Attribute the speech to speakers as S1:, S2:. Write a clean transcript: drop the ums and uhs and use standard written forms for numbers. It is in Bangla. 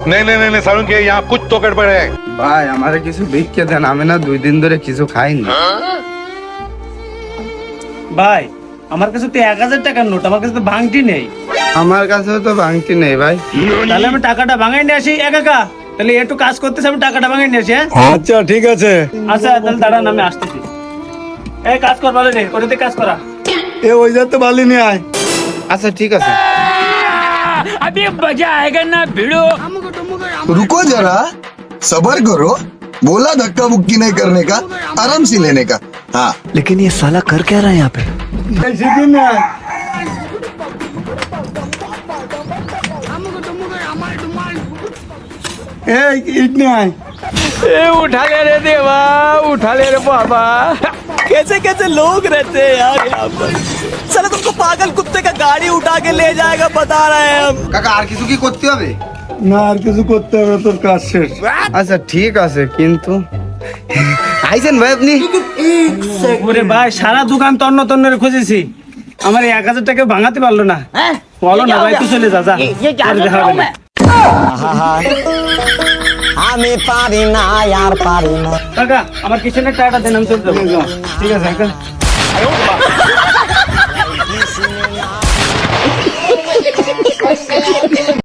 S1: नहीं नहीं नहीं नहीं सारुण के यहाँ कुछ तो गड़बड़ है।
S2: ভাই আমারে কিছু ভিক্ষে দেন, আমি না 2 দিন ধরে কিছু খাইনি।
S3: ভাই আমার কাছে তো 1000 টাকার নোট, আমার কাছে তো ভাঙটি নেই।
S2: আমার কাছেও তো ভাঙতি নেই ভাই।
S3: তাহলে আমি টাকাটা ভাঙাই নিয়ে আসি। একা তাহলে একটু কাজ করতেছে, আমি টাকাটা ভাঙাই নিয়ে আসি। হ্যাঁ
S4: আচ্ছা ঠিক আছে।
S3: আচ্ছা তাহলে দাঁড়ান, আমি আসতেছি। এই কাজ কর, বলে রে ওটাতে কাজ করা।
S4: এ ওই যাতে বালি নিয়ে আয়।
S2: আচ্ছা ঠিক আছে।
S5: अभी मजा आएगा ना भिड़ो।
S6: रुको जरा, सबर करो। बोला धक्का मुक्की नहीं करने का, आराम से लेने का। हाँ
S7: लेकिन ये साला कर क्या रहा है यहाँ पे?
S4: এই সিদ্ধি নিয়ে আয়। এই ইট নিয়ে আয়।
S5: ए उठा ले रे देवा, उठा ले रे बाबा।
S7: कैसे कैसे लोग रहते हैं यार यहाँ पर। साला तुमको पागल कुत्ते का गाड़ी उठा के ले जाएगा बता रहे हैं हम।
S2: কাকা আর কিছু কি করতে হবে?
S4: না আর কিছু করতে হবে, তোর কাজ শেষ।
S2: আচ্ছা ঠিক আছে, কিন্তু আইছেন ভাই আপনি?
S3: ওরে ভাই সারা দোকান তন্ন তন্ন খুঁজেছি, আমার এই 1000 টাকা ভাঙাতে পারলো না। বলো না ভাই, তুই চলে যা যা, আর দেখা হবে না।
S7: আমি পারি না यार পারি না।
S3: কাকা আমার কিচেনের টাকাটা দেন, আমি চলে যাবো।
S4: ঠিক আছে কাকা।